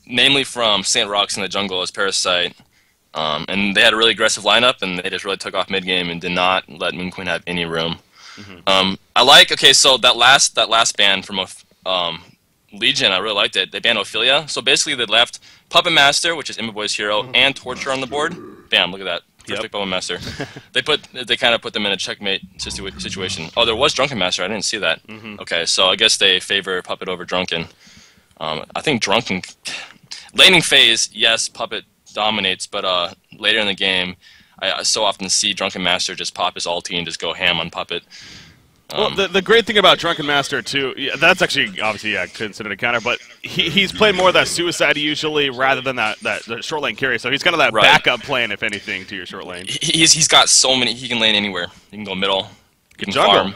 namely from St. Rox in the jungle as Parasite. And they had a really aggressive lineup, and they just really took off mid game and did not let Moon Queen have any room. I like so that last ban from Legion, I really liked it. They banned Ophelia, so basically they left Puppet Master, which is Imba Boy's hero, and Torture on the board. Bam! Look at that. Perfect Puppet Master. They kind of put them in a checkmate situation. Oh, there was Drunken Master. I didn't see that. Okay, so I guess they favor Puppet over Drunken. I think Drunken laning phase, yes, Puppet dominates, but later in the game, I so often see Drunken Master just pop his ulti and just go ham on Puppet. Well, the great thing about Drunken Master, too, that's actually, obviously, considered a counter, but he's played more of that suicide usually rather than that short lane carry, so he's kind of that backup plan, if anything, to your short lane. He's got so many, he can lane anywhere. He can go middle, he can jungle. Farm.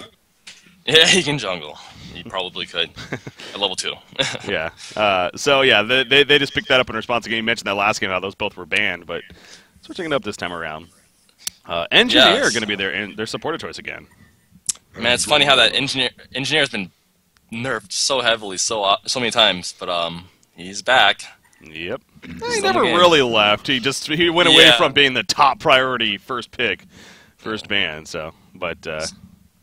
Yeah, he can jungle. He probably could. At level 2. Yeah. So, yeah, they just picked that up in response to game. You mentioned that last game, how those both were banned, but switching it up this time around. Engineer are going to be their supporter choice again. Man, it's funny how that engineer has been nerfed so heavily so many times, but he's back. Yep. He never really left. He went away from being the top priority first ban. So, but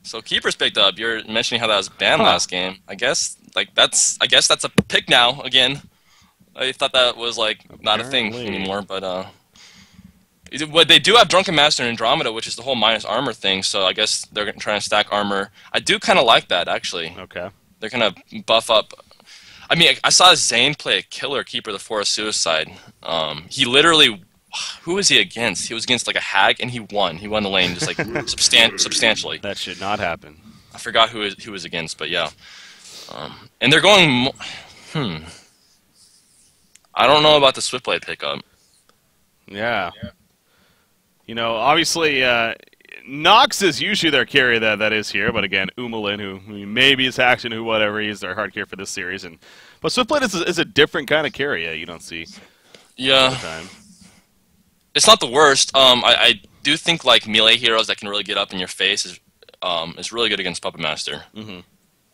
so Keeper's picked up. You're mentioning how that was banned last game. I guess that's a pick now again. I thought that was not a thing anymore, but But they do have Drunken Master and Andromeda, which is the whole minus armor thing, so I guess they're trying to stack armor. I do kind of like that, actually. Okay. They're going to buff up. I mean, I saw Zane play a killer Keeper the Forest Suicide. He literally... Who was he against? He was against, a hag, and he won. He won the lane just, substantially. That should not happen. I forgot who he was against, but yeah. And they're going... I don't know about the Swiftblade pickup. Yeah. You know, obviously, Nox is usually their carry that is here, but again, Umalin, who maybe is Action, who whatever, he's their hard carry for this series. But Swiftblade is a different kind of carry you don't see all the time. It's not the worst. I do think melee heroes that can really get up in your face is really good against Puppet Master.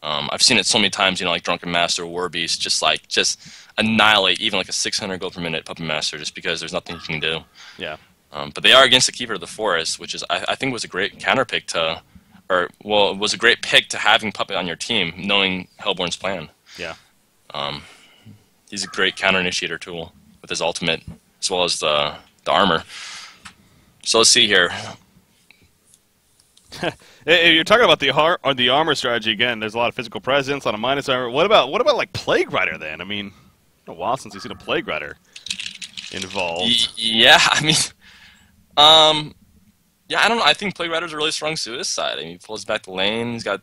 I've seen it so many times, like Drunken Master, War Beast, just annihilate even a 600 gold per minute Puppet Master just because there's nothing you can do. Yeah. But they are against the Keeper of the Forest, which is I think was a great counter pick it was a great pick to having Puppet on your team, knowing Hellborn's plan. Yeah. He's a great counter initiator tool with his ultimate as well as the armor. So let's see here. You're talking about the armor strategy again. There's a lot of physical presence, a lot of minus armor. What about Plague Rider then? I mean, it's been a while since you've seen a Plague Rider involved. Yeah, I mean. Yeah, I don't know. I think Plague Rider's a really strong suicide. I mean, he pulls back the lane. He's got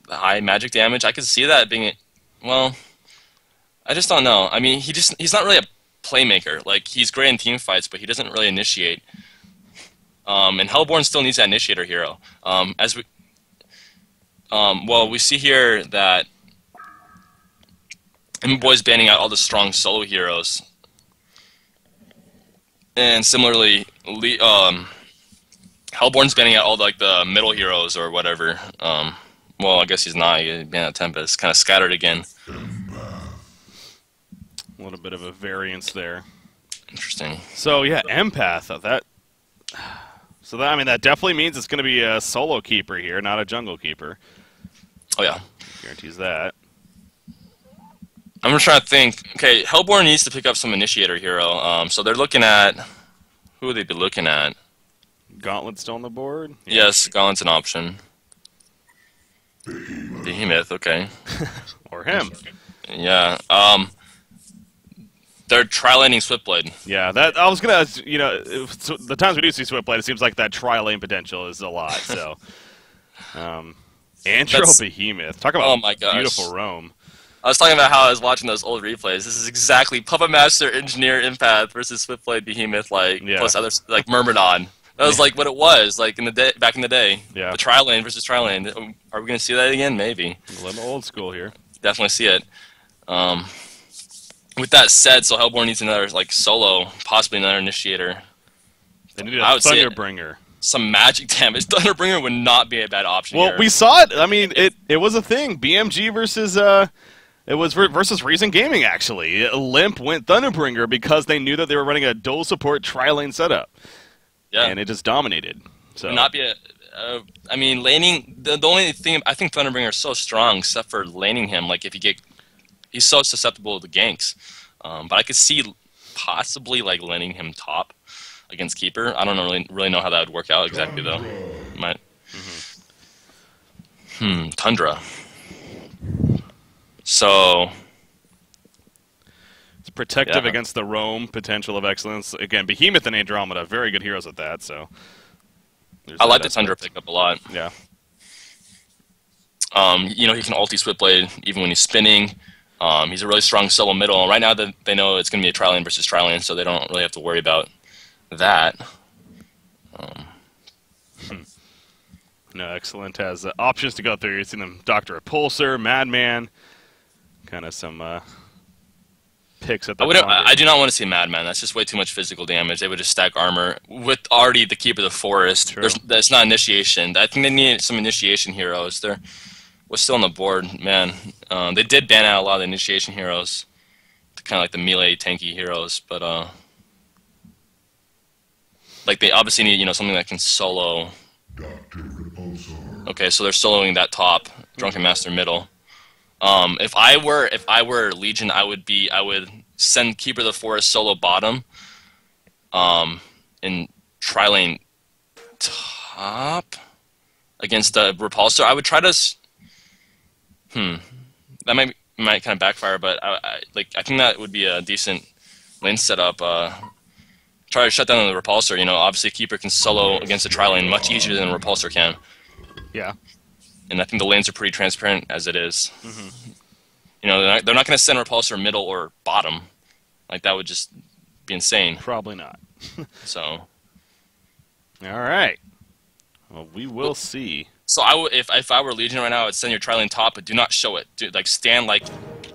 high magic damage. I could see that being well, I just don't know. I mean, he's not really a playmaker. He's great in team fights, but he doesn't really initiate. And Hellborn still needs that initiator hero. We see here that Boy's banning out all the strong solo heroes. And similarly, Hellborn's banning out all the middle heroes or whatever. Well, I guess he's not. He banned out Tempest. Kind of scattered again. A little bit of a variance there. Interesting. So yeah, Empath. I mean, that definitely means it's going to be a solo keeper here, not a jungle keeper. Oh yeah, guarantees that. I'm just trying to think. Okay, Hellborn needs to pick up some initiator hero. So they're looking at who would they be looking at? Gauntlet still on the board? Yeah. Yes, Gauntlet's an option. Behemoth, okay. Or him. Yeah. They're tri-laning Swiftblade. Yeah, that I was gonna. The times we do see Swiftblade, it seems like that tri-lane potential is a lot. So, Antro Behemoth. Talk about beautiful roam. I was talking about how I was watching those old replays. This is exactly Puppet Master, Engineer, Empath versus Swiftblade, Behemoth, plus others Myrmidon. That was what it was back in the day. Yeah. The tri-lane versus tri-lane. Are we gonna see that again? Maybe. A little old school here. Definitely see it. With that said, so Hellborn needs another solo, possibly another initiator. They need a Thunderbringer. Some magic damage. Thunderbringer would not be a bad option. Well, here. We saw it. I mean, it was a thing. BMG versus It was versus Reason Gaming, actually. Limp went Thunderbringer because they knew that they were running a dual support tri-lane setup. Yeah. And it just dominated. So Would not be I mean, laning, the only thing, I think Thunderbringer is so strong, except for laning him. Like, if you get, he's so susceptible to the ganks. But I could see possibly, like, laning him top against Keeper. I don't really know how that would work out exactly, though. Might. Tundra. So... It's protective against the roam potential of excellence. Again, Behemoth and Andromeda, very good heroes at that, so... I like the Tundra pickup a lot. Yeah. You know, he can ulti Switchblade even when he's spinning. He's a really strong solo middle. Right now, they know it's going to be a tri-lane versus tri-lane, so they don't really have to worry about that. No, Excellent has options to go through. You've seen them Dr. Repulsor, Madman, kind of some picks at the I do not want to see Madman. That's just way too much physical damage. They would just stack armor with already the Keeper of the Forest. That's not initiation. I think they need some initiation heroes. They're still on the board, man. They did ban out a lot of the initiation heroes, kind of like the melee tanky heroes, but like they obviously need, you know, something that can solo. Okay, so they're soloing that top, Drunken Master middle. If I were Legion, I would send Keeper of the Forest solo bottom, in tri-lane top against the Repulsor. I would try to. That might kind of backfire, but I think that would be a decent lane setup. Try to shut down the Repulsor. You know, obviously Keeper can solo against a tri-lane much easier than a Repulsor can. Yeah. And I think the lanes are pretty transparent as it is. You know, they're not going to send Repulsor middle or bottom. Like, that would just be insane. Probably not. So. All right. Well, we will see. So if I were Legion right now, I would send your tri-lane top, but do not show it. Like, stand like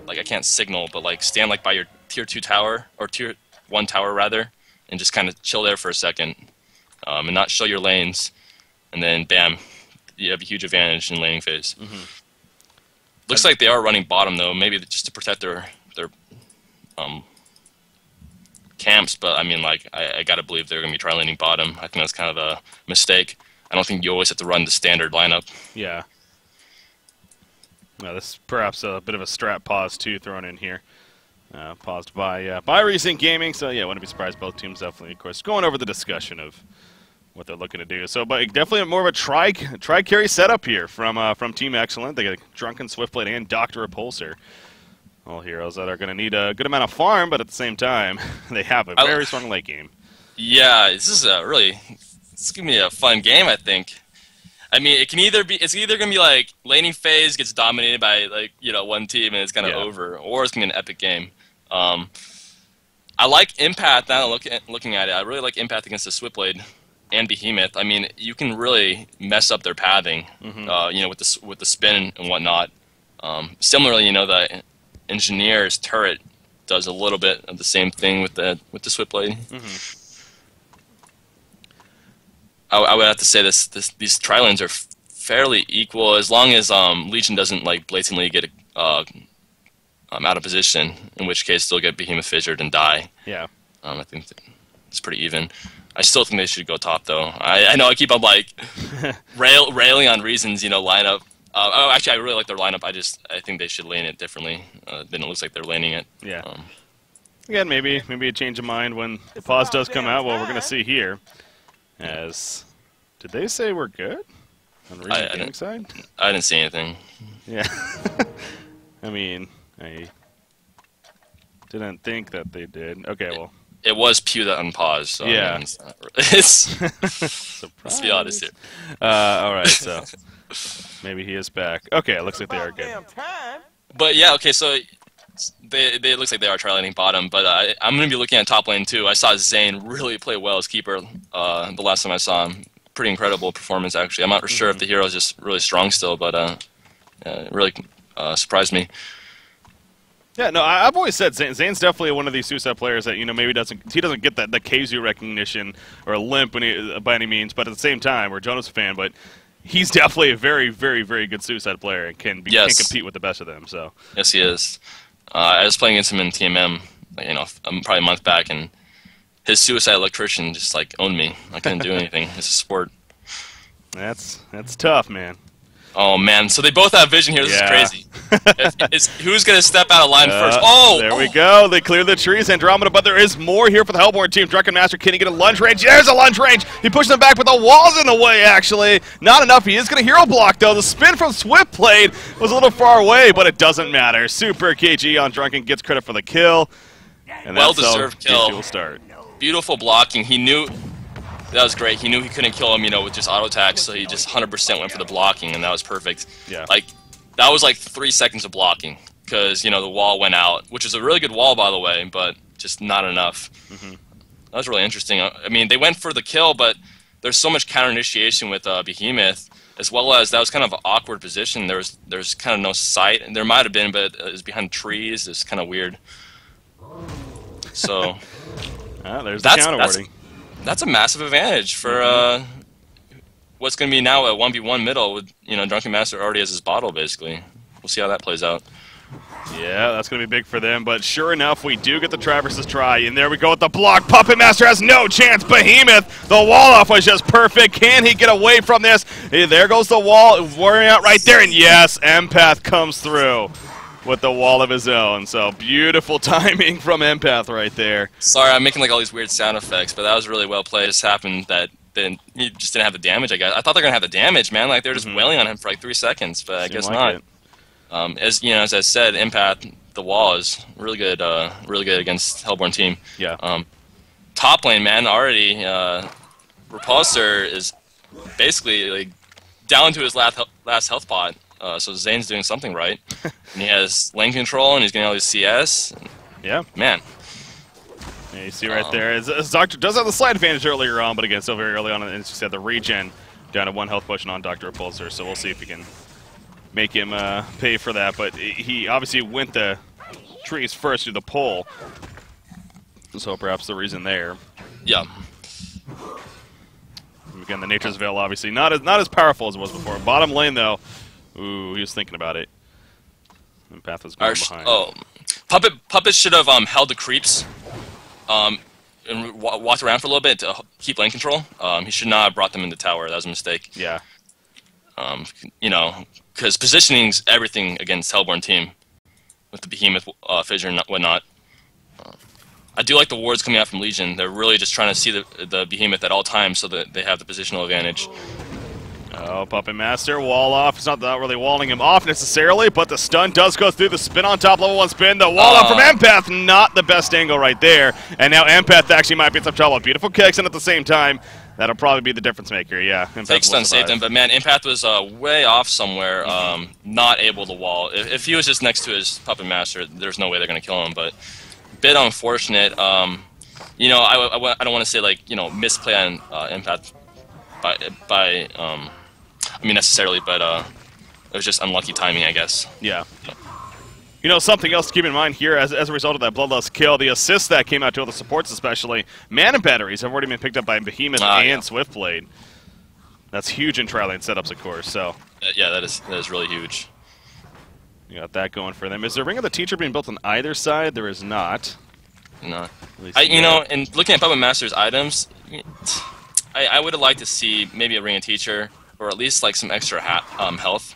I can't signal, but like stand like by your tier 2 tower, or tier 1 tower rather, and just kind of chill there for a second, and not show your lanes, and then bam, you have a huge advantage in laning phase. Looks like they are running bottom though, maybe just to protect their camps. But I mean, like, I gotta believe they're gonna be tri-laning bottom. I think that's kind of a mistake. I don't think you always have to run the standard lineup. Yeah. Now, this is perhaps a bit of a strat pause too thrown in here. Paused by Recent Gaming, so yeah, wouldn't be surprised. Both teams definitely, of course, going over the discussion of what they're looking to do. So, but definitely more of a tri-carry setup here from Team Excellent. They got Drunken Swiftblade and Dr. Repulsor. All heroes that are going to need a good amount of farm, but at the same time, they have a very strong late game. Yeah, this is it's going to be a fun game, I think. I mean, it's either going to be like laning phase gets dominated by, like, you know, one team and it's kind of over, or it's going to be an epic game. I like Empath now looking at it. I really like Empath against the Switchblade and Behemoth. I mean, you can really mess up their pathing, you know, with the spin and whatnot. Similarly, you know, the Engineer's turret does a little bit of the same thing with the Switchblade. I would have to say these tri-lanes are fairly equal, as long as Legion doesn't, like, blatantly get out of position, in which case they'll get Behemoth fissured and die. Yeah. I think it's pretty even. I still think they should go top, though. I know I keep on, like, railing on Reason's, you know, lineup. Actually, I really like their lineup. I think they should lane it differently. Then it looks like they're laning it. Yeah. Again, maybe a change of mind when the pause does come out. Well, we're going to see here. Did they say we're good on the Reason Gaming side? I didn't see anything. Yeah. I mean, I didn't think that they did. Okay, well. It was Pew that unpaused, so yeah. I mean, let's be honest here. All right, so maybe he is back. Okay, it looks like they are good. But yeah, okay, so it looks like they are tri-laning bottom, but I'm going to be looking at top lane too. I saw Zane really play well as keeper the last time I saw him. Pretty incredible performance, actually. I'm not sure if the hero is just really strong still, but it really surprised me. Yeah, no, I've always said Zane's definitely one of these two-set players that, you know, maybe he doesn't get the Keizu recognition or Limp by any means, but at the same time, we're a Jonas fan, but he's definitely a very, very, very good suicide player and can compete with the best of them. So yes, he is. I was playing against him in TMM, you know, probably a month back, and his suicide electrician just like owned me. I couldn't do anything. It's a sport. That's tough, man. Oh man, so they both have vision here. This is crazy. Who's gonna step out of line first? Oh, there we go. They clear the trees, Andromeda, but there is more here for the Hellborn team. Drunken Master, can he get a lunge range? There's a lunge range. He pushes him back, but the wall's in the way. Actually, not enough. He is gonna hero block though. The spin from Swiftblade was a little far away, but it doesn't matter. Super KG on Drunken gets credit for the kill, and well-deserved kill. Will start. Beautiful blocking. He knew. That was great. He knew he couldn't kill him, you know, with just auto attacks, so he just 100% went for the blocking, and that was perfect. Yeah. Like, that was like 3 seconds of blocking, because, you know, the wall went out, which is a really good wall, by the way, but just not enough. That was really interesting. I mean, they went for the kill, but there's so much counter initiation with Behemoth, as well as that was kind of an awkward position. There's kind of no sight, and there might have been, but it was behind trees. It's kind of weird. So there's the counter wording. That's a massive advantage for what's going to be now a 1v1 middle with, you know, Drunken Master already has his bottle, basically. We'll see how that plays out. Yeah, that's going to be big for them, but sure enough, we do get the Traverses try, and there we go with the block. Puppet Master has no chance. Behemoth, the wall off was just perfect. Can he get away from this? Hey, there goes the wall, wearing out right there, and yes, Empath comes through with the wall of his own. So beautiful timing from Empath right there. Sorry, I'm making like all these weird sound effects, but that was really well played. It just happened that then he just didn't have the damage, I guess. I thought they were gonna have the damage, man. Like they were just wailing on him for like 3 seconds, but I guess not. As you know, as I said, Empath, the wall is really good against Hellborn team. Yeah. Top lane, man, already Repulsor is basically like down to his last health pot. So Zane's doing something right. And he has lane control, and he's getting all these CS. Yeah. Man. Yeah, you see right there. Doctor does have the slight advantage earlier on, but again, still very early on. And as you said, the regen down to 1 health potion on Dr. Repulsor. So we'll see if we can make him pay for that. But he obviously went the trees first through the pole. So perhaps the reason there. Yeah. Again, the Nature's Veil obviously not as powerful as it was before. Bottom lane though. Ooh, he was thinking about it. And Path was going behind. Oh, Puppet should have held the creeps, and walked around for a little bit to keep lane control. He should not have brought them in the tower. That was a mistake. Yeah. You know, because positioning's everything against Hellborn team, with the Behemoth fissure and whatnot. I do like the wards coming out from Legion. They're really just trying to see the Behemoth at all times so that they have the positional advantage. Oh, Puppet Master, wall off. It's not really walling him off necessarily, but the stun does go through. The spin on top, level 1 spin. The wall off from Empath, not the best angle right there. And now Empath actually might be in some trouble. Beautiful kicks, and at the same time, that'll probably be the difference maker. Yeah, Take stun saved him, but man, Empath was way off somewhere, not able to wall. If he was just next to his Puppet Master, there's no way they're going to kill him, but bit unfortunate. You know, I don't want to say, like, you know, misplay on Empath by I mean, necessarily, but it was just unlucky timing, I guess. Yeah. You know, something else to keep in mind here, as a result of that Bloodlust kill, the assists that came out to all the supports especially, mana batteries have already been picked up by Behemoth and Swiftblade. That's huge in tri-lane setups, of course, so. Yeah, that is really huge. You got that going for them. Is there Ring of the Teacher being built on either side? There is not. No. You know, and looking at Puppet Master's items, I would have liked to see maybe a Ring of Teacher, or at least like some extra health.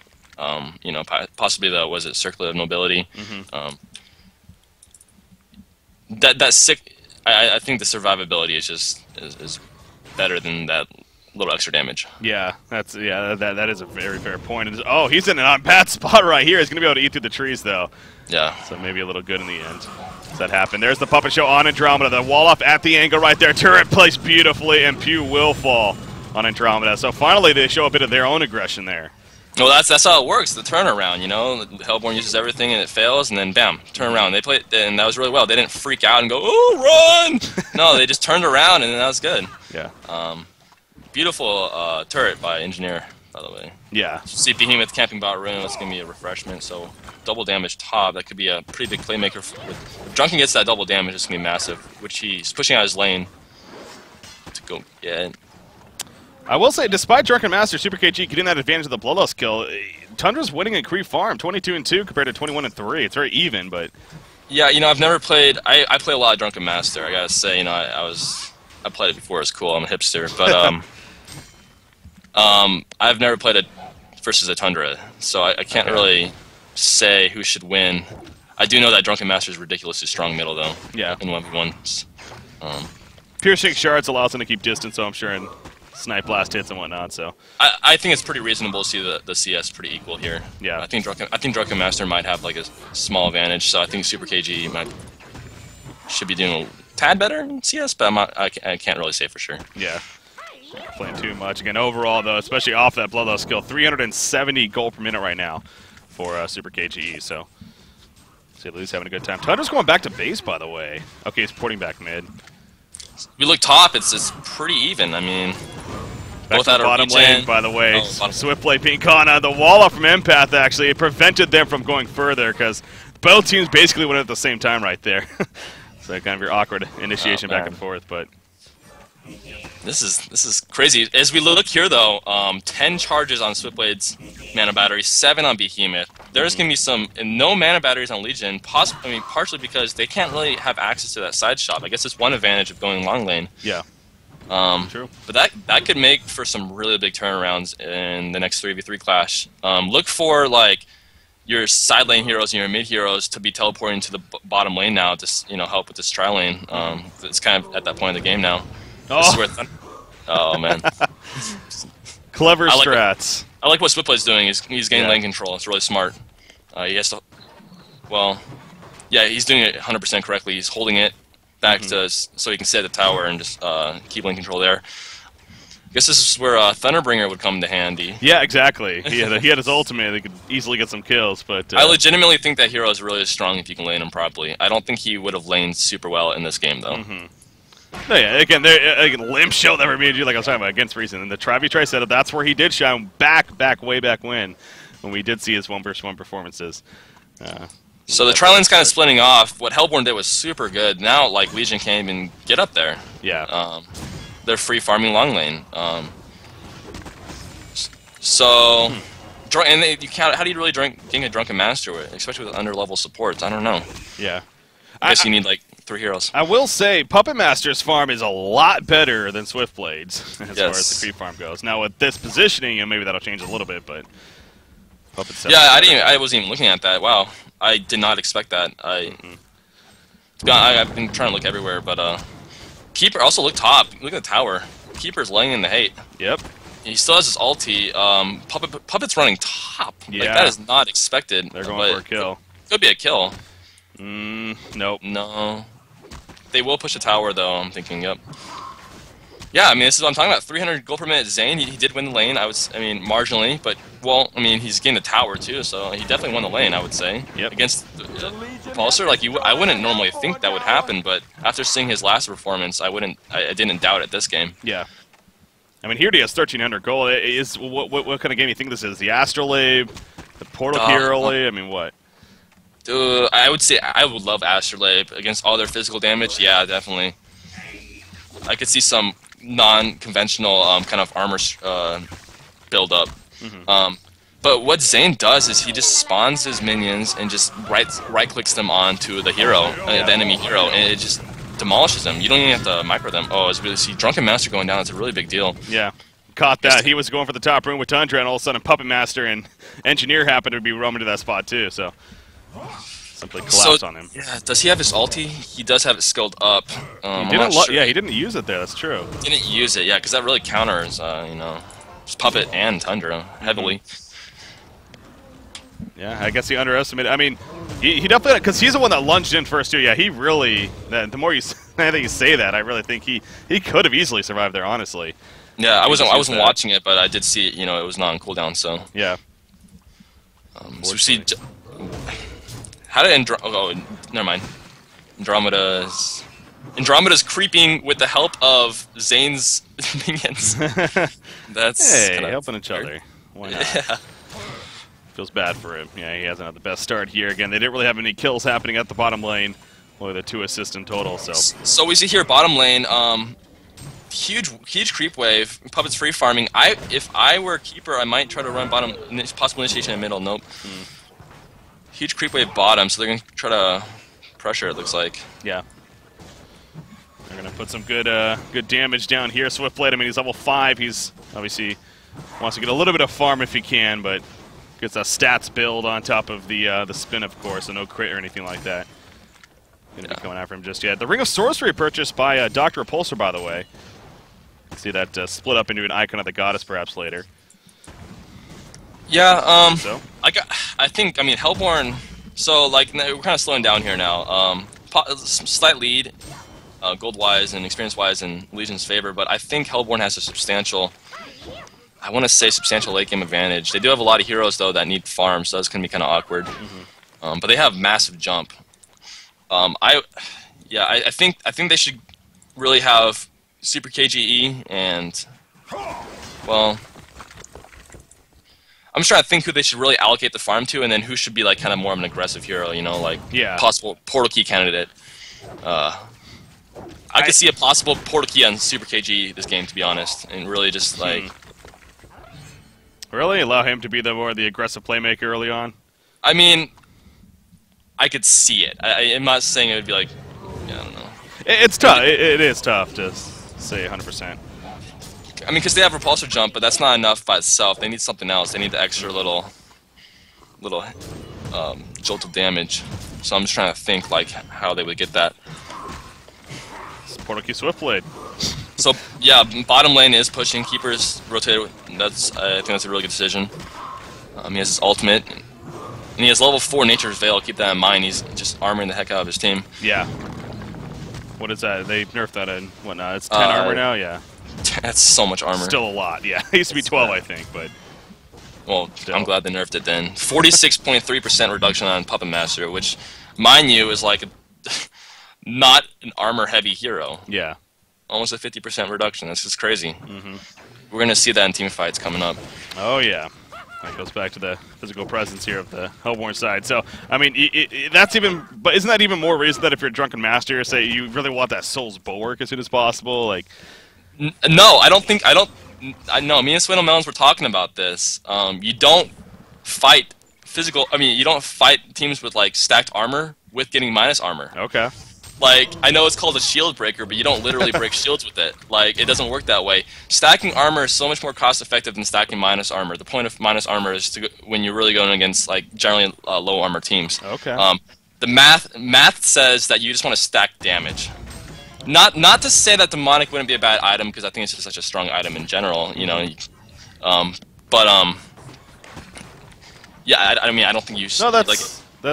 You know, possibly the Circlet of Nobility. That sick. I think the survivability is better than that little extra damage. Yeah, that is a very fair point. Oh, he's in a bad spot right here. He's gonna be able to eat through the trees though. Yeah. So maybe a little good in the end. Does that happen? There's the Puppet Show on Andromeda. The wall off at the angle right there. Turret placed beautifully, and Pew will fall on Andromeda. So finally they show a bit of their own aggression there. Well, that's how it works, the turnaround, you know. Hellborn uses everything and it fails, and then bam, turn around. They played, and that was really well. They didn't freak out and go, "Oh, run!" No, they just turned around, and that was good. Yeah. Beautiful turret by Engineer, by the way. Yeah. See Behemoth camping bot room, that's going to be a refreshment, so double damage top, that could be a pretty big playmaker. If Drunken gets that double damage, it's going to be massive, which he's pushing out his lane to go get. I will say, despite Drunken Master, Super KG getting that advantage of the Bloodlust kill, Tundra's winning in Creep Farm, 22-2 compared to 21-3. It's very even, but... Yeah, you know, I've never played... I play a lot of Drunken Master, I gotta say. You know, I played it before, it was cool, I'm a hipster. But, I've never played it versus a Tundra, so I can't really say who should win. I do know that Drunken Master is ridiculously strong middle, though. Yeah. In 1v1s. Piercing Shards allows him to keep distance, so I'm sure, and Snipe Blast hits and whatnot, so... I think it's pretty reasonable to see the CS pretty equal here. Yeah. I think Drunken Master might have, like, a small advantage, so I think Super KG should be doing a tad better in CS, but I can't really say for sure. Yeah. Playing too much. Again, overall, though, especially off that Bloodlust skill, 370 gold per minute right now for Super KGE, so... Say Lou's having a good time. Tundra's going back to base, by the way. Okay, he's porting back mid. We look top, it's pretty even. I mean, back both to out the of bottom region. lane, by the way. Oh, Swiftblade being caught on the wall up from Empath, actually. It prevented them from going further, because both teams basically went at the same time right there. So kind of your awkward initiation back and forth, but... This is crazy. As we look here, though, 10 charges on Swiftblade's mana battery, 7 on Behemoth. There's going to be some no mana batteries on Legion, partially because they can't really have access to that side shop. I guess it's one advantage of going long lane. Yeah. True. But that could make for some really big turnarounds in the next 3v3 clash. Look for, like, your side lane heroes and your mid heroes to be teleporting to the bottom lane now to, you know, help with this tri lane. It's kind of at that point of the game now. Oh man. Clever strats. I like what Swiftblade's doing. He's getting lane control. It's really smart. He has to... Well, yeah, he's doing it 100% correctly. He's holding it back to so he can stay at the tower and just keep lane control there. I guess this is where Thunderbringer would come to handy. Yeah, exactly. He had his ultimate. He could easily get some kills, but... I legitimately think that hero is really strong if you can lane him properly. I don't think he would have laned super well in this game, though. No, yeah, again, Limp Show never made you, like I was talking about, against Reason. And the Travi setup, that's where he did shine way back when we did see his 1v1 performances. So the tri-lane's kind of splitting off. What Hellborn did was super good. Now, like, Legion can't even get up there. Yeah. They're free farming long lane. So, and you can't. How do you really gank a Drunken Master with, especially with under-level supports? I don't know. Yeah. I guess you need like 3 heroes. I will say, Puppet Master's farm is a lot better than Swiftblade's as far as the creep farm goes. Now with this positioning, maybe that'll change a little bit, but Puppet's I wasn't even looking at that. Wow, I did not expect that. I've been trying to look everywhere, but Keeper also look top. Look at the tower. Keeper's laying in the hate. Yep. He still has his ulti. Puppet's running top. Yeah. Like, that is not expected. They're going for a kill. Could be a kill. Nope. No. They will push a tower, though, I'm thinking, yep. Yeah, I mean, this is what I'm talking about. 300 gold per minute Zane, he did win the lane, marginally, but, well, I mean, he's getting the tower, too, so he definitely won the lane, I would say. Yep. Against Pulsar, like, I wouldn't normally think that would happen, but after seeing his last performance, I didn't doubt it this game. Yeah. I mean, here he has 1,300 gold. What kind of game do you think this is? The Astrolabe? The Portal Hero? I mean, what? I would say I would love Astrolabe against all their physical damage. Yeah, definitely. I could see some non-conventional kind of armor build-up. But what Zane does is he just spawns his minions and just right-clicks them onto the hero, the enemy hero, and it just demolishes them. You don't even have to micro them. Oh, it's really... See, Drunken Master going down, it's a really big deal. Yeah. Caught that. He was going for the top room with Tundra, and all of a sudden Puppet Master and Engineer happened to be roaming to that spot, too, so... Simply collapse on him. Yeah, does he have his ulti? He does have it skilled up. He didn't. Yeah, he didn't use it there. That's true. Didn't use it. Yeah, because that really counters, you know, just Puppet and Tundra heavily. Yeah, I guess he underestimated. I mean, he definitely, because he's the one that lunged in first too. Yeah, he really. The more you, I think you say that, I really think he could have easily survived there. Honestly. Yeah, I wasn't watching it, but I did see it. You know, it was not on cooldown, so. Yeah. So we see. How did oh, never mind. Andromeda's creeping with the help of Zane's minions. That's helping each other. Why not? Yeah. Feels bad for him. Yeah, he hasn't had the best start here. Again, they didn't really have any kills happening at the bottom lane. Only the 2 assists in total. So we see here bottom lane. huge creep wave. Puppet's free farming. If I were a keeper, I might try to run bottom. Possible initiation in the middle. Nope. Huge creep wave bottom, so they're gonna try to pressure. It looks like. Yeah. They're gonna put some good damage down here. Swiftblade. I mean, he's level 5. He's obviously wants to get a little bit of farm if he can, but gets a stats build on top of the spin, of course, so no crit or anything like that. Gonna be coming after him just yet. The Ring of Sorcery purchased by Dr. Repulsor, by the way. See that split up into an icon of the goddess perhaps later. Yeah, I mean, Hellborn, so, like, we're kind of slowing down here now. Slight lead, gold-wise and experience-wise in Legion's favor, but I think Hellborn has a substantial, I want to say substantial late-game advantage. They do have a lot of heroes, though, that need farms, so that's going to be kind of awkward. But they have massive jump. I think they should really have Super KGE and, well, I'm just trying to think who they should really allocate the farm to, and then who should be like kind of more of an aggressive hero, you know, like possible portal key candidate. I could see a possible portal key on Super KGE this game, to be honest, and really just like really allow him to be the aggressive playmaker early on. I mean, I could see it. I'm not saying it would be like, yeah, I don't know. It's tough. It is tough to say 100%. I mean, because they have repulsor jump, but that's not enough by itself. They need something else. They need the extra little jolt of damage. So I'm just trying to think like how they would get that. It's Portal Key Swiftblade. So yeah, bottom lane is pushing. Keepers rotate. I think that's a really good decision. He has his ultimate. And he has level 4 Nature's Veil, keep that in mind. He's just armoring the heck out of his team. Yeah. What is that? They nerfed that in whatnot. It's 10 armor now? Yeah. That's so much armor. Still a lot, yeah. It used to be 12, I think, but... Well, still. I'm glad they nerfed it then. 46.3% reduction on Puppet Master, which, mind you, is like not an armor-heavy hero. Yeah. Almost a 50% reduction. That's just crazy. We're going to see that in team fights coming up. Oh, yeah. That goes back to the physical presence here of the Hellborn side. So, I mean, that's even... But isn't that even more reason that if you're a Drunken Master, say you really want that Soul's Bulwark as soon as possible? Like... No, I know, me and Swindle Melons were talking about this. You don't fight you don't fight teams with, like, stacked armor with getting minus armor. Okay. Like, I know it's called a shield breaker, but you don't literally break shields with it. Like, it doesn't work that way. Stacking armor is so much more cost-effective than stacking minus armor. The point of minus armor is to when you're really going against, like, generally low armor teams. Okay. The math says that you just want to stack damage. Not to say that Demonic wouldn't be a bad item, because I think it's just such a strong item in general, you know. Yeah, I mean, I don't think you should, no, that's... like...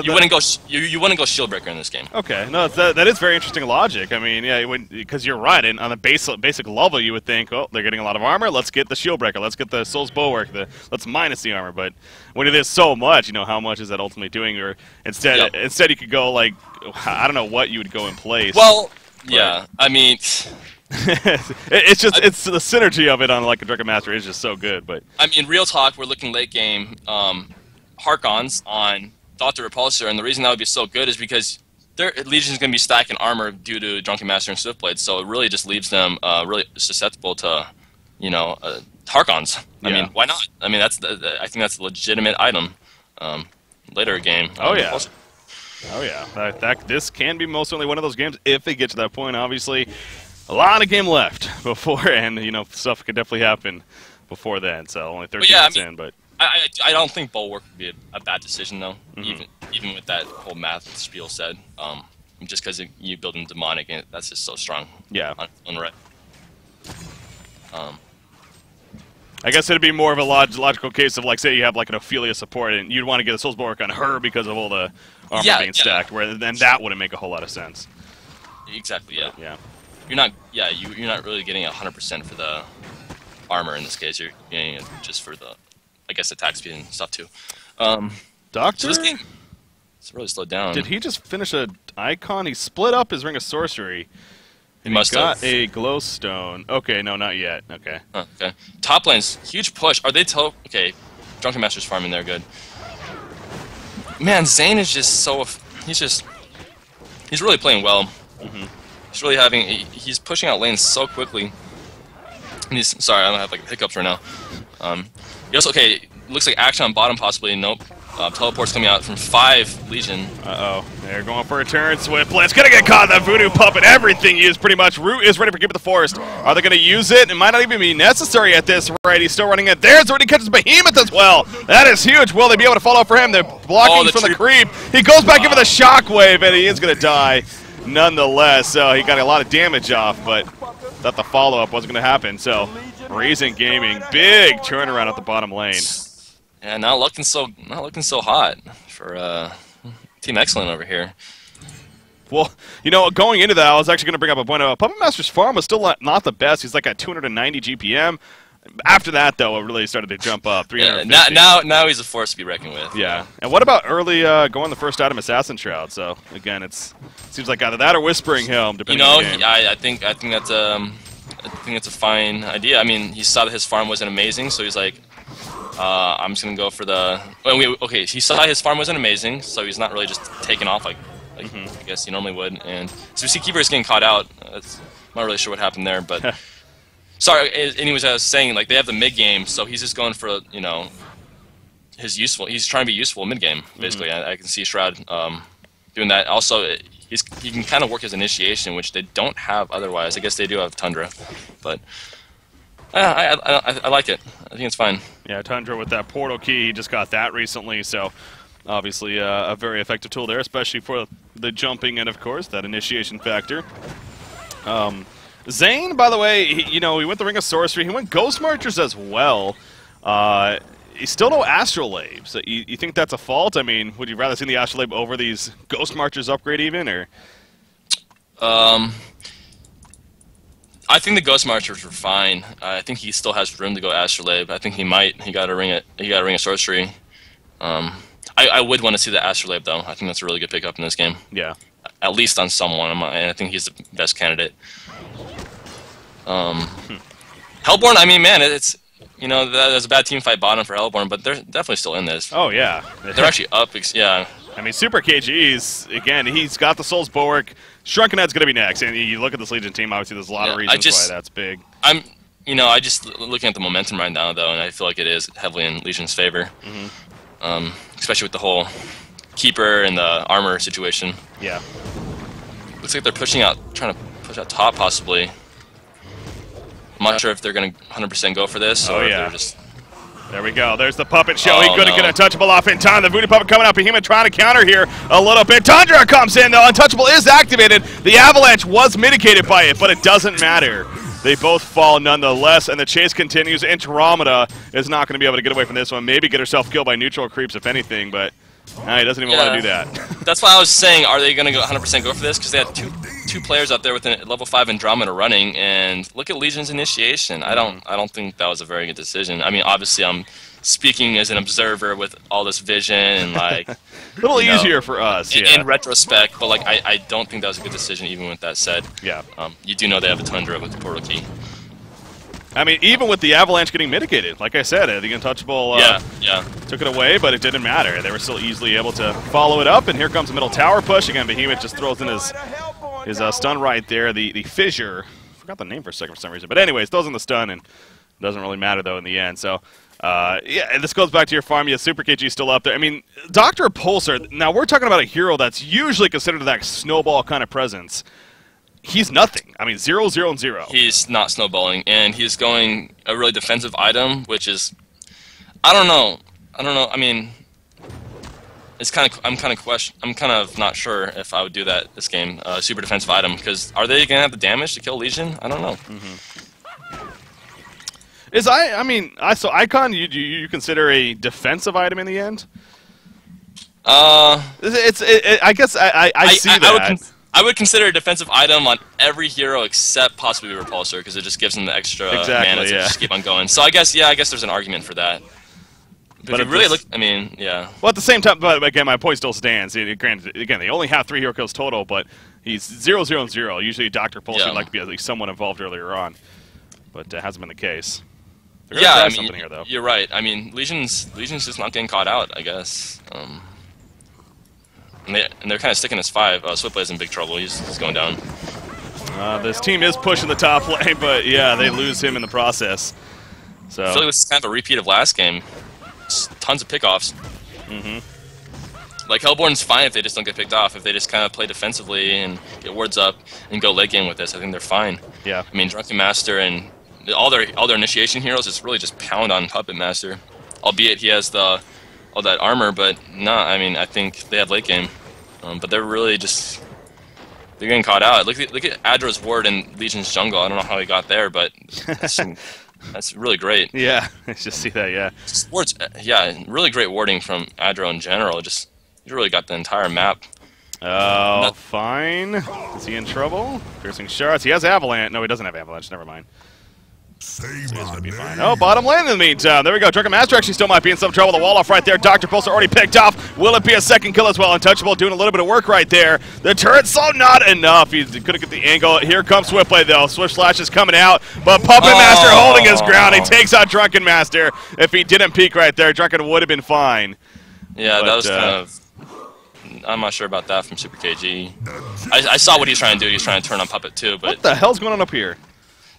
You wouldn't go Shieldbreaker in this game. Okay, no, that is very interesting logic. I mean, yeah, because you're right. And on the basic level, you would think, oh, they're getting a lot of armor. Let's get the Shieldbreaker. Let's get the Soul's Bulwark. Let's minus the armor. But when it is so much, you know, how much is that ultimately doing? Or instead you could go like, I don't know what you would go in place. Well, yeah, I mean, it's the synergy of it on like a Drunken Master is just so good. But I mean, real talk, we're looking late game Harkons on Dr. Repulsor, and the reason that would be so good is because their Legion's going to be stacking armor due to Drunken Master and Swiftblade, so it really just leaves them really susceptible to, you know, Harkons. I mean, why not? I mean, I think that's a legitimate item later game. Oh yeah. Oh yeah. This can be most certainly one of those games if it gets to that point. Obviously, a lot of game left before, and you know, stuff could definitely happen before then. So only 13 minutes in, but. I don't think Bulwark would be a bad decision, though, even with that whole math spiel said. Just because you build in Demonic, and that's just so strong. Yeah. On red. I guess it'd be more of a logical case of, like, say you have, like, an Ophelia support, and you'd want to get a Soul's Bulwark on her because of all the armor being stacked, where then that wouldn't make a whole lot of sense. Exactly, yeah. Yeah. You're not really getting 100% for the armor in this case. You're getting it just for the... I guess attack speed and stuff too. Doctor? So this game, it's really slowed down. Did he just finish an icon? He split up his Ring of Sorcery. He must have. Got a glowstone. Okay, no, not yet. Okay. Okay. Top lane's huge push. Are they okay? Drunken Master's farming there, good. Man, Zane is just so. He's really playing well. He's really he's pushing out lanes so quickly. Sorry, I don't have like hiccups right now. He also, okay, looks like action on bottom possibly. Nope. Teleport's coming out from 5 Legion. Uh-oh. They're going for a turn. Swift Blitz gonna get caught in that Voodoo Puppet. Everything used pretty much. Root is ready for Keep of the Forest. Are they gonna use it? It might not even be necessary at this rate. He's still running it. There's where he catches Behemoth as well. That is huge. Will they be able to follow for him? They're blocking from the creep. He goes back in for the shockwave, and he is gonna die nonetheless. So he got a lot of damage off, but thought the follow-up wasn't gonna happen. So Raising Gaming, big turnaround at the bottom lane. Yeah, not looking so hot for Team Excellent over here. Well, you know, going into that, I was actually going to bring up a point. Puppet Master's farm was still not the best. He's like at 290 GPM. After that, though, it really started to jump up. Yeah, now he's a force to be reckoned with. Yeah. And what about early going the first item Assassin Shroud? So again, it seems like either that or Whispering Helm, depending on the game. I think that's a fine idea. I mean, he saw that his farm wasn't amazing, so he's like, I'm just gonna go for the. Okay, he saw his farm wasn't amazing, so he's not really just taking off like I guess he normally would. And so CiC Keeper is getting caught out. I'm not really sure what happened there, but sorry. Anyways, I was saying like they have the mid game, so he's just going for his useful. He's trying to be useful mid game basically. I can see Shroud doing that. Also, he can kind of work as initiation, which they don't have otherwise. I guess they do have Tundra, but. I like it. I think it's fine. Yeah, Tundra with that portal key, he just got that recently, so obviously a very effective tool there, especially for the jumping and, of course, that initiation factor. Zane, by the way, he went the Ring of Sorcery. He went Ghost Marchers as well. He's still no Astrolabe. So you think that's a fault? I mean, would you rather see the Astrolabe over these Ghost Marchers upgrade even, or? I think the Ghost Marchers were fine. I think he still has room to go Astrolabe. I think he might. He got a ring of Sorcery. I would want to see the Astrolabe though. I think that's a really good pickup in this game. Yeah. At least on someone, and I think he's the best candidate. Hellborn. I mean, man, it's there's a bad team fight bottom for Hellborn, but they're definitely still in this. Oh yeah. They're actually up. Yeah. I mean, Super KG's, again, he's got the Soul's Bulwark. Shrunken Head's going to be next. And you look at this Legion team, obviously there's a lot of reasons why that's big. I just looking at the momentum right now, though, and I feel like it is heavily in Legion's favor. Especially with the whole Keeper and the armor situation. Yeah. Looks like they're trying to push out top, possibly. I'm not sure if they're going to 100% go for this, or if they're just... There we go. There's the Puppet Show. He couldn't get Untouchable off in time. The Voodoo Puppet coming up. Behemoth trying to counter here a little bit. Tundra comes in, though. Untouchable is activated. The Avalanche was mitigated by it, but it doesn't matter. They both fall nonetheless, and the chase continues. Andromeda is not going to be able to get away from this one. Maybe get herself killed by neutral creeps, if anything, but he doesn't even want to do that. That's why I was saying, are they going to 100% go for this? Because they had two players out there with a level 5 Andromeda running, and look at Legion's initiation. I don't think that was a very good decision. I mean, obviously I'm speaking as an observer with all this vision and like a little easier for us in retrospect, but like I don't think that was a good decision. Even with that said, you do know they have a Tundra with the portal key. I mean, even with the Avalanche getting mitigated, like I said, the Untouchable took it away, but it didn't matter. They were still easily able to follow it up, and here comes the middle tower push. Again, Behemoth just throws in his stun right there, the Fissure. I forgot the name for a second for some reason. But anyways, throws in the stun, and it doesn't really matter, though, in the end. So, yeah, this goes back to your farm. Yeah, Super KG still up there. I mean, Dr. Pulsar, now we're talking about a hero that's usually considered that snowball kind of presence. He's nothing. I mean, 0, 0, and 0. He's not snowballing, and he's going a really defensive item, which is, I don't know. I mean, it's I'm kind of not sure if I would do that this game. Super defensive item, because are they gonna have the damage to kill Legion? I don't know. So Icon, you consider a defensive item in the end? I guess I see that. I would consider a defensive item on every hero except possibly Repulsor, because it just gives them the extra mana to just keep on going. So I guess there's an argument for that. But if you really look, I mean, yeah. Well, at the same time, but again, my point still stands. Granted, again, they only have 3 hero kills total, but he's 0, 0, and 0. Usually, Dr. Pulsar would like to be at least somewhat involved earlier on, but it hasn't been the case. I mean, here, though. You're right. I mean, Legion's just not getting caught out, I guess. And they're kind of sticking his 5. Swiftblade's in big trouble. He's going down. This team is pushing the top lane, but yeah, they lose him in the process. So I feel like this is kind of a repeat of last game. Just tons of pickoffs. Like, Hellborn's fine if they just don't get picked off. If they just kind of play defensively and get wards up and go late game with this, I think they're fine. Yeah. I mean, Drunken Master and all their initiation heroes is really just pound on Puppet Master. Albeit he has all that armor, but I mean, I think they have late game. But they're really just... They're getting caught out. Look at Adra's ward in Legion's jungle. I don't know how he got there, but that's really great. Yeah, I just see that, yeah. Wards, yeah, really great warding from Adro in general. You really got the entire map. Oh, fine. Is he in trouble? Piercing shards. He has Avalanche. No, he doesn't have Avalanche. Never mind. So he's gonna be fine. Oh, bottom lane in the meantime. There we go. Drunken Master actually still might be in some trouble. The wall off right there. Dr. Pulse already picked off. Will it be a second kill as well? Untouchable doing a little bit of work right there. The turret saw not enough. He couldn't get the angle. Here comes Swiftblade though. Swift Slash is coming out, but Puppet Master holding his ground. He takes out Drunken Master. If he didn't peek right there, Drunken would have been fine. Yeah, but that was kind of... I'm not sure about that from Super KG. I saw what he's trying to do. He's trying to turn on Puppet too, but... What the hell's going on up here?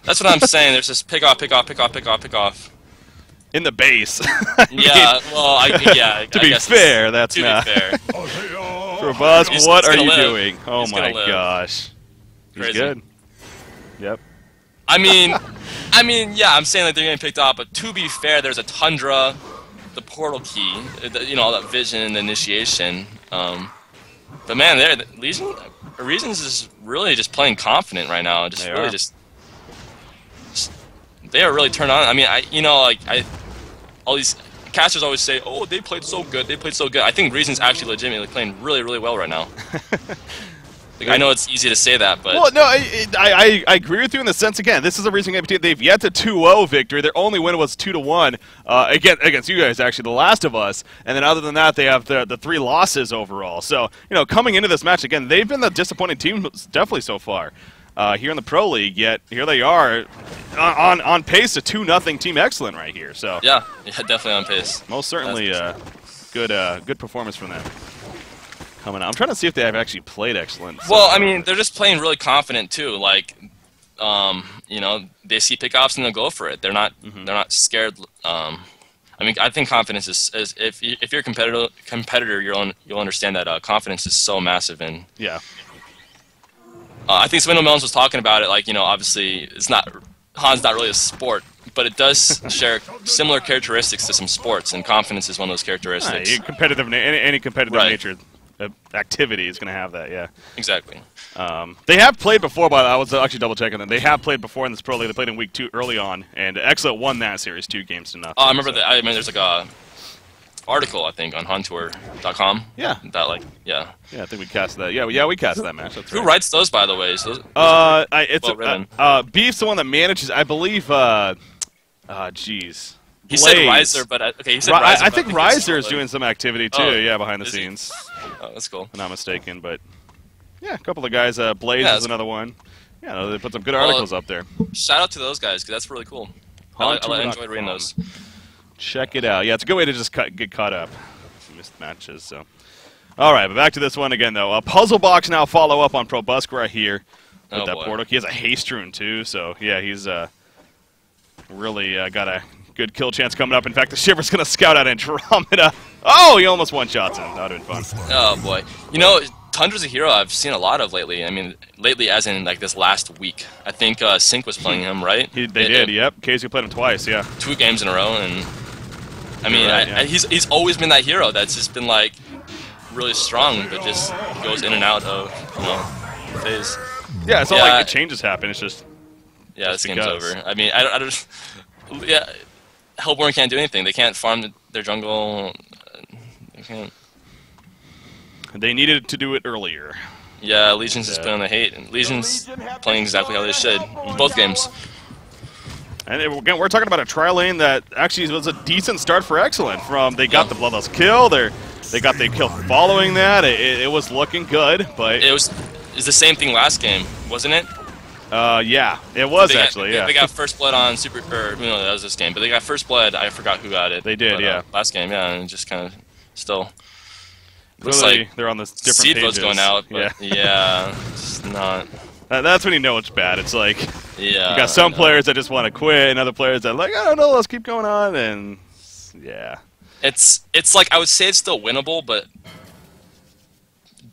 That's what I'm saying. There's this pick off. In the base. Yeah, well, to be fair, that's not. Robust, what are you doing? Oh my gosh. He's good. Yep. I mean, yeah, I'm saying that they're getting picked off, but to be fair, there's a Tundra, the portal key, all that vision and the initiation. But man, Reasons is really just playing confident right now. They are really turned on. I mean, all these casters always say, "Oh, they played so good. They played so good." I think Reason's actually legitimately playing really, really well right now. Like, I know it's easy to say that, but... Well, no, I agree with you in the sense, again, this is a Reason game team. They've yet to 2-0 victory. Their only win was 2-1 against you guys, actually, The Last of Us. And then other than that, they have the 3 losses overall. So, coming into this match, again, they've been the disappointing team definitely so far here in the Pro League, yet here they are on pace to 2-0 Team Excellent right here. So yeah, definitely on pace. Most certainly good performance from them. Coming out. I'm trying to see if they have actually played Excellent. So. Well, I mean, they're just playing really confident too. Like, they see pickoffs and they'll go for it. They're not scared. I mean, I think confidence is if you're a competitor, you'll understand that confidence is so massive. And yeah, I think Swindle Melons was talking about it. Like, obviously, Han's not really a sport, but it does share similar characteristics to some sports, and confidence is one of those characteristics. Any competitive nature activity is going to have that, yeah. Exactly. They have played before, but I was actually double-checking them. They have played before in this Pro League. They played in Week 2 early on, and Xcet won that series 2-0. Oh, I remember that. I mean, there's like a article, I think, on Huntour.com. Yeah. Yeah, I think we cast that. Yeah, we cast that match. That's right. Who writes those, by the way? Beef's the one that manages, I believe, jeez. He said Riser, but he said Riser. I think Riser is doing some activity too. Behind the scenes. Oh, that's cool. If I'm not mistaken, but yeah, a couple of guys. Blaze is another one. Yeah, they put some good articles up there. Shout out to those guys because that's really cool. I enjoyed reading those. Check it out. Yeah, it's a good way to just get caught up. Missed matches. So, all right, but back to this one again though. Puzzle Box now follow up on Probuscra here with that portal. He has a haste rune too, so yeah, he's really got a good kill chance coming up. In fact, the Shiver's going to scout out Andromeda. Oh, he almost one-shots him. That would have been fun. Oh, boy. Tundra's a hero I've seen a lot of lately. I mean, lately as in, like, this last week. I think CiC was playing him, right? They did, yep. KZ played him twice, yeah. 2 games in a row, and... I mean, he's always been that hero that's just been, like, really strong, but just goes in and out of, phase. Yeah, it's not like the changes happen. It's just... Yeah, this game's over. I mean, I don't... Yeah... Hellborn can't do anything. They can't farm their jungle. They can't. They needed to do it earlier. Yeah, Legion's just playing on the hate, and Legion's playing exactly how they should in both games. And again, we're talking about a tri lane that actually was a decent start for Excellent. They got the Bloodlust kill. They got the kill following that. It was looking good, but it's the same thing last game, wasn't it? Yeah, it was actually. They got first blood on Super. Or no, that was this game. But they got first blood. I forgot who got it. They did, yeah. Last game, yeah, and just kind of still. Looks like they're on this different seed pages. vote's going out, but yeah, it's not. That's when you know it's bad. It's like Yeah, you got some players that just want to quit, and other players that are like, I don't know, let's keep going on, and yeah. It's like I would say it's still winnable, but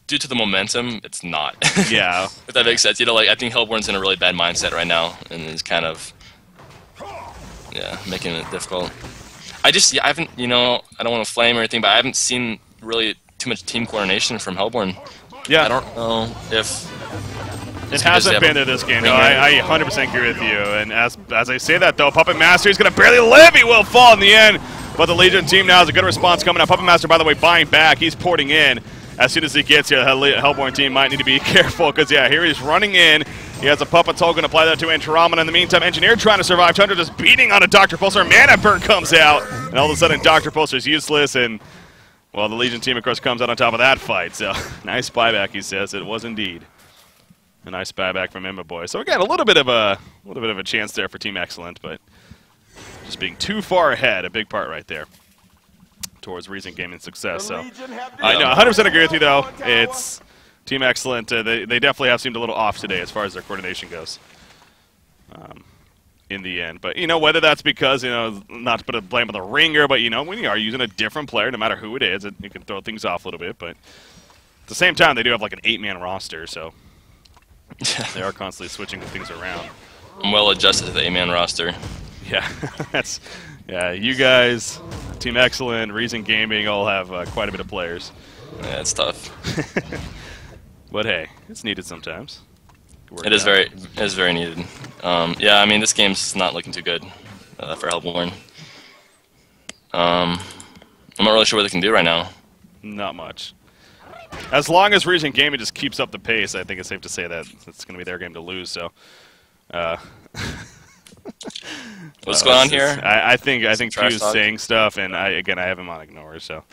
due to the momentum, it's not. Yeah. If that makes sense. You know, like I think Hellborn's in a really bad mindset right now, and is kind of making it difficult. I haven't, you know, I don't want to flame or anything, but I haven't seen really too much team coordination from Hellborn. Yeah. I don't know if it hasn't been there this game. No, I 100% agree with you. And as I say that, though, Puppet Master is going to barely live. He will fall in the end. But the Legion team now has a good response coming up. Puppet Master, by the way, buying back. He's porting in. As soon as he gets here, the Hellborn team might need to be careful because, yeah, here he's running in. He has a Puppet token, apply that to Enteramon. In the meantime, Engineer trying to survive. Tundra just beating on a Dr. Pulsar. Mana Burn comes out. And all of a sudden, Dr. Pulsar's useless. And, well, the Legion team, of course, comes out on top of that fight. So, nice buyback, he says. It was indeed a nice buyback from Emma Boy. So, again, a little bit of a chance there for Team Excellent, but just being too far ahead, a big part right there towards recent gaming success. So, I know, 100% agree with you, though. It's Team Excellent. They definitely have seemed a little off today as far as their coordination goes in the end. But, you know, whether that's because, you know, not to put a blame on the ringer, but, you know, when you are using a different player, no matter who it is, it can throw things off a little bit. But at the same time, they do have like an 8-man roster, so they are constantly switching things around. I'm well adjusted to the 8-man roster. Yeah, yeah. You guys, Team Excellent, Reason Gaming, all have quite a bit of players. Yeah, it's tough. But hey, it's needed sometimes. It is very needed. Yeah, I mean this game's not looking too good for Hellborn. I'm not really sure what they can do right now. Not much. As long as Reason Gaming just keeps up the pace, I think it's safe to say that it's going to be their game to lose. So. What's going on here? I think Q's saying stuff, and I have him on ignore, so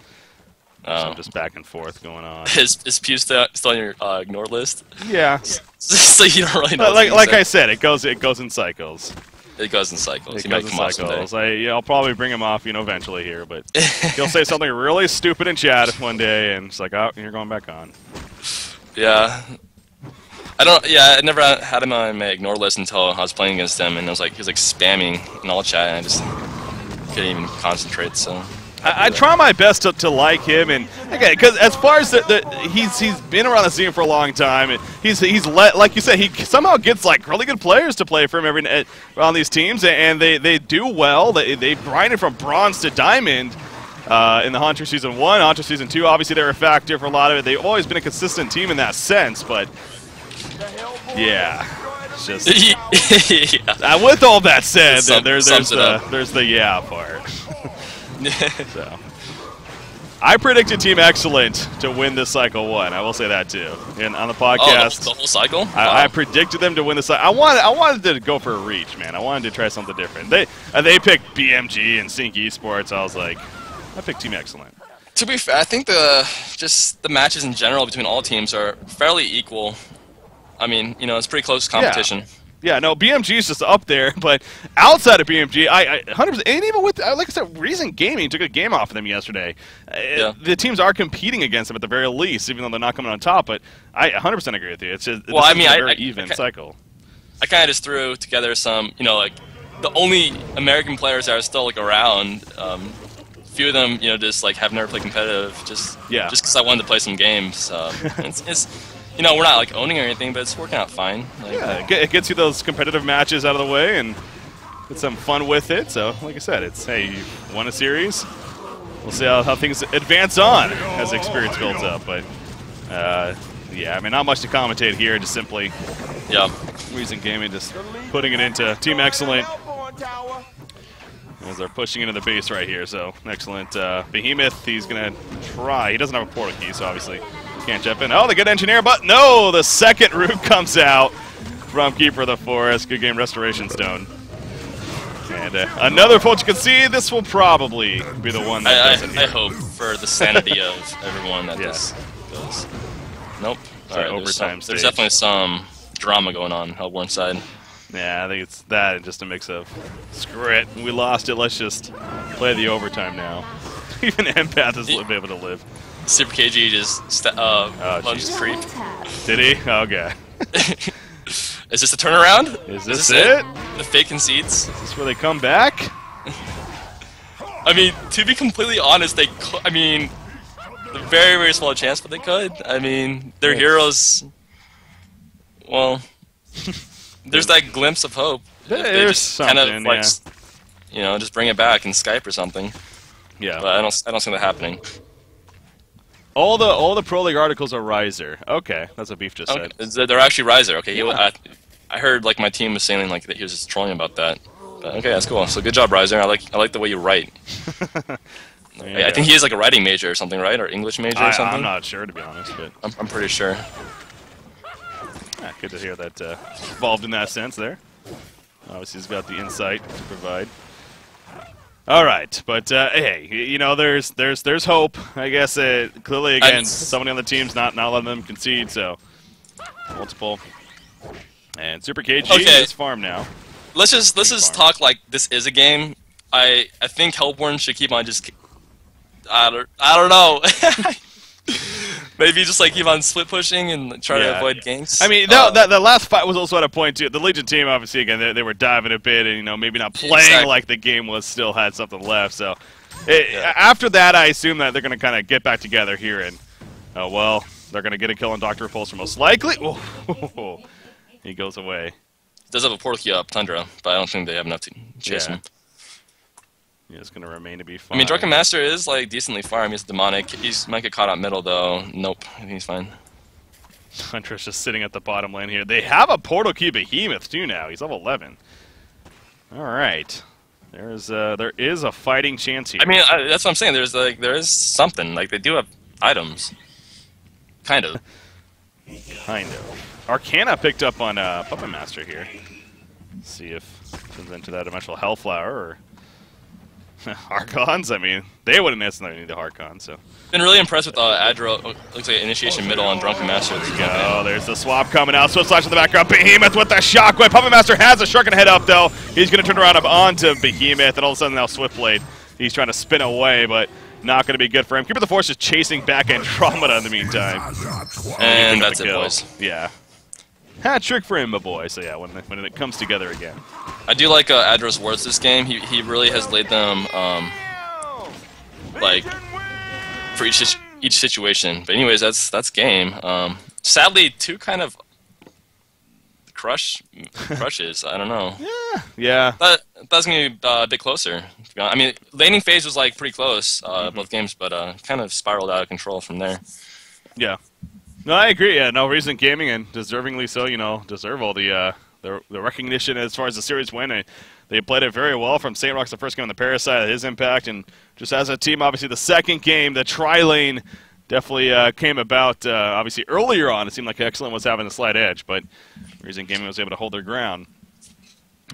I'm just back and forth going on. Is Pew still on your ignore list? Yeah. So you don't really know. Like I said, it goes in cycles. It goes in cycles. It goes in cycles. I'll probably bring him off, eventually here, but he'll say something really stupid in chat one day, and it's like, oh, you're going back on. Yeah. I never had him on my ignore list until I was playing against him, and he was like spamming in all chat, and I just couldn't even concentrate. So I try my best to like him, and again, because as far as he's been around the scene for a long time, and he's like you said, he somehow gets like really good players to play for him on these teams, and they do well. They grinded from bronze to diamond. In the Haunter Season 1, Haunter Season 2, obviously they're a factor for a lot of it. They've always been a consistent team in that sense, but yeah, it's just with all that said, there's the yeah part. So I predicted Team Excellent to win this Cycle 1. I will say that too. And on the podcast, the whole cycle, I predicted them to win the cycle. I wanted to go for a reach, man. I wanted to try something different. They picked BMG and CiC Esports. I was like, I picked Team Excellent. To be fair, I think just the matches in general between all teams are fairly equal. I mean, it's pretty close competition. Yeah, no, BMG is just up there, but outside of BMG, I 100%, and even with, like I said, Reason Gaming took a game off of them yesterday. The teams are competing against them at the very least, even though they're not coming on top, but I 100% agree with you. It's just, a very even cycle. I kind of just threw together some, like, the only American players that are still, like, around, few of them, just, like, have never played competitive, just because I wanted to play some games. It's we're not like owning or anything, but it's working out fine. Like, it gets you those competitive matches out of the way and get some fun with it. So, like I said, it's, hey, you won a series. We'll see how things advance on as the experience builds up. But, yeah, I mean, not much to commentate here. Just simply, Reason Gaming just putting it into Team Excellent as they're pushing into the base right here. So, Excellent. Behemoth, he's going to try. He doesn't have a portal key, so obviously can't jump in. Oh, the good engineer, but no! The second root comes out from Keeper of the Forest. Good game, Restoration Stone. And another fault you can see. This will probably be the one that does it here. I hope for the sanity of everyone that this goes. Nope. All right, there's definitely some drama going on Hellborn side. Yeah, I think it's that and just a mix of screw it, we lost it, let's just play the overtime now. Even Empath is able to live. Super KG just punched creep. Did he? Okay. Is this a turnaround? Is this it? The fake concedes? Is this where they come back? I mean, to be completely honest, I mean, a very, very small chance, but they could. I mean, their heroes. Well, there's that glimpse of hope. There's something, kind of, like, you know, just bring it back in Skype or something. Yeah. But I don't see that happening. All the Pro League articles are Riser. Okay, that's what Beef just said. They're actually Riser. Okay, I heard like my team was saying like that he was just trolling about that. But, okay, that's cool. So good job, Riser. I like the way you write. I think he is like a writing major or something, right? Or English major or something. I'm not sure, to be honest, but I'm pretty sure. Yeah, good to hear that involved in that sense there. Obviously, he's got the insight to provide. All right, but hey, you know, there's hope. I guess clearly again, somebody on the team's not letting them concede. So multiple and Super KG is farm now. Let's just talk like this is a game. I think Hellborn should keep on just. I don't know. Maybe just like keep on split pushing and try to avoid ganks. I mean, that last fight was also at a point too. The Legion team, obviously, again, they were diving a bit, and you know, maybe not playing like the game was still had something left. So after that, I assume that they're going to kind of get back together here, and well, they're going to get a kill on Dr. Repulsor most likely. Oh, he goes away. Does have a portal key up Tundra, but I don't think they have enough to chase him. Yeah, it's going to remain to be fine. I mean, Drunken Master is like decently farm. He's demonic. He might get caught out middle though. Nope, I think he's fine. Huntress just sitting at the bottom lane here. They have a portal key behemoth too now. He's level 11. All right, there is a fighting chance here. I mean, that's what I'm saying. There is something. Like they do have items. Kind of. Kind of. Arcana picked up on Puppet Master here. Let's see if it turns into that eventual Hellflower or Archons. I mean, they wouldn't necessarily need the Archon, so. Been really impressed with Adro. Looks like initiation middle on Drunken Master. Oh, there's the swap coming out. Swift Slash in the background. Behemoth with the shockwave. Puppet Master has a Shark head up, though. He's going to turn around up onto Behemoth, and all of a sudden now Swiftblade. He's trying to spin away, but not going to be good for him. Keeper of the Force is chasing back Andromeda in the meantime. And that's it, boys. Yeah. Hat trick for him, my boy. So yeah, when it comes together again. I do like Adro's words this game. He really has laid them like for each situation. But anyways, that's game. Sadly, two kind of crushes. I don't know. Yeah. That's gonna be a bit closer. I mean, laning phase was like pretty close both games, but kind of spiraled out of control from there. Yeah. No, I agree. Yeah, no, Recent Gaming, and deservingly so, you know, deserve all the recognition as far as the series win. They played it very well from St. Rock's the first game on the Parasite, his impact, and just as a team, obviously the second game, the tri-lane definitely came about, obviously earlier on. It seemed like Excellent was having a slight edge, but Recent Gaming was able to hold their ground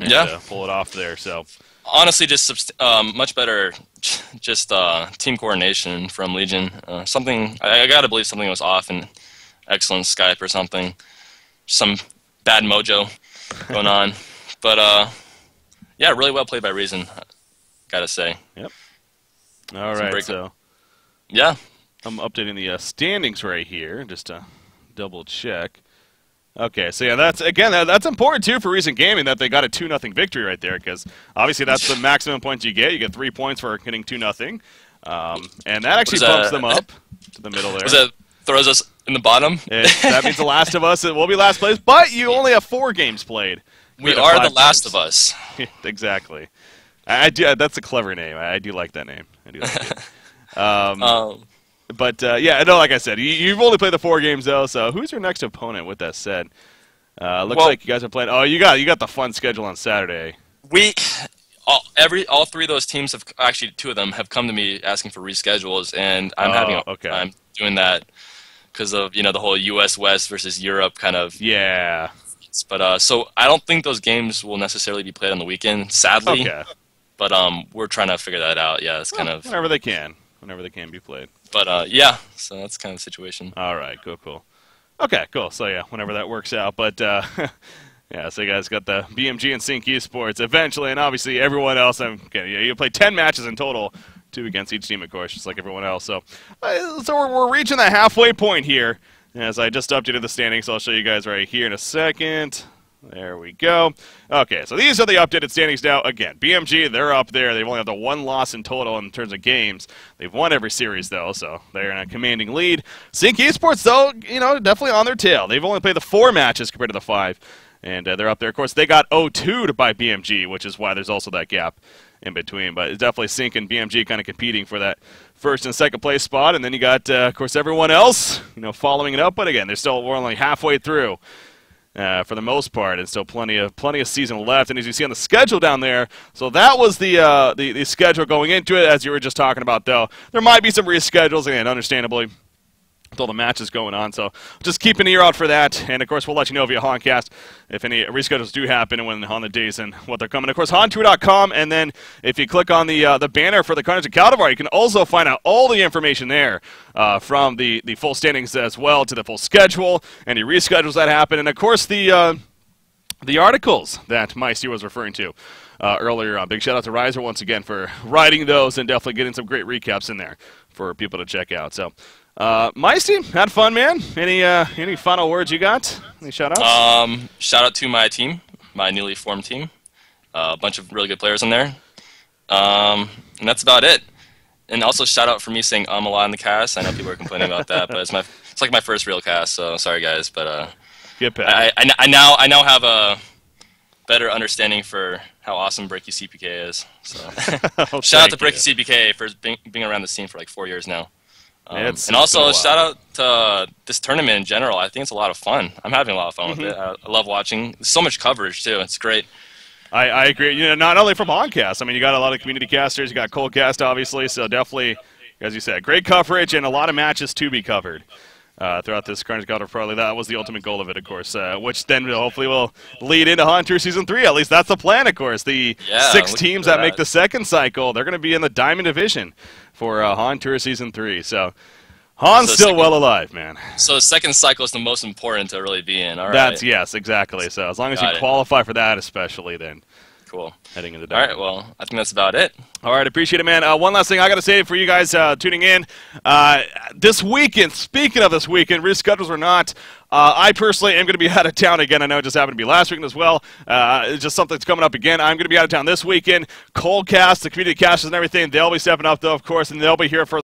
and pull it off there. So honestly, just much better just team coordination from Legion. Something, I gotta believe something was off in Excellent Skype or something. Some bad mojo going on. But, yeah, really well played by Reason, gotta say. Yep. All right, so. Yeah. I'm updating the standings right here, just to double check. Okay, so yeah, that's important too for Recent Gaming that they got a 2-0 victory right there, because obviously that's the maximum points you get. You get 3 points for hitting 2-0, and that actually bumps them up to the middle there. That throws us in the bottom? That means The Last of Us will be last place, but you only have 4 games played. We are The Last of Us. Exactly. I do. That's a clever name. I do like that name. I do like it. But yeah, no, like I said, you've only played the 4 games though. So who's your next opponent? With that said, looks like you guys are playing. Oh, you got the fun schedule on Saturday. All 3 of those teams have actually 2 of them have come to me asking for reschedules, and I'm having a time doing that because of the whole U.S. West versus Europe kind of. Yeah. But so I don't think those games will necessarily be played on the weekend, sadly. Okay. But we're trying to figure that out. Yeah, it's kind of whenever they can be played. But yeah, so that's kind of the situation. All right, cool. Okay, cool. So yeah, whenever that works out. But yeah, so you guys got the BMG and CiC Esports eventually, and obviously everyone else. You play 10 matches in total, 2 against each team, of course, just like everyone else. So we're reaching the halfway point here. As I just updated the standings, I'll show you guys right here in a second. There we go. Okay, so these are the updated standings now. Again, BMG, they're up there. They've only had the one loss in total in terms of games. They've won every series, though, so they're in a commanding lead. CiC Esports, though, definitely on their tail. They've only played the 4 matches compared to the 5, and they're up there. Of course, they got 0-2 by BMG, which is why there's also that gap in between. But it's definitely CiC and BMG kind of competing for that first and second place spot. And then you got, of course, everyone else, following it up. But again, we're only halfway through for the most part, and still plenty of season left. And as you see on the schedule down there, so that was the schedule going into it, as you were just talking about. Though there might be some reschedules, and understandably, with all the matches going on. So just keep an ear out for that. And, of course, we'll let you know via Honcast if any reschedules do happen and when on the days and what they're coming. Of course, HonTour.com, and then if you click on the banner for the Carnage of Caldivar, you can also find out all the information there from the full standings as well to the full schedule, any reschedules that happen, and, of course, the articles that Meister was referring to earlier on. Big shout out to Riser once again for writing those and definitely getting some great recaps in there for people to check out. So, Meister, had fun, man. Any final words you got? Any shout-outs? Shout out to my team, my newly formed team. A bunch of really good players in there. And that's about it. And also shout out for me saying a lot in the cast. I know people are complaining about that, but it's like my first real cast, so sorry guys. But I now have a better understanding for how awesome Breaky CPK is. So shout out to Breaky CPK for being around the scene for like 4 years now. And also, shout out to this tournament in general. I think it's a lot of fun. I'm having a lot of fun with it. I love watching. There's so much coverage, too. It's great. I agree. Not only from Honcast. I mean, you got a lot of community casters. You got Coldcast, obviously. So definitely, as you said, great coverage and a lot of matches to be covered throughout this Carnage of Caldivar Pro League. That was the ultimate goal of it, of course, which then hopefully will lead into HonTour Season 3. At least that's the plan, of course. The 6 teams that make the second cycle, they're going to be in the Diamond Division for HonTour Season 3. So Han's still well alive, man. So the second cycle is the most important to really be in. All right. Yes, exactly. So as long as you qualify for that, especially, then cool. Heading into that. All right, well, I think that's about it. All right, appreciate it, man. One last thing I got to say for you guys tuning in. This weekend, speaking of this weekend, reschedules or not, I personally am going to be out of town again. I know it just happened to be last weekend as well. It's just something that's coming up again. I'm going to be out of town this weekend. Coldcast, the community casters and everything, they'll be stepping up, though, of course, and they'll be here for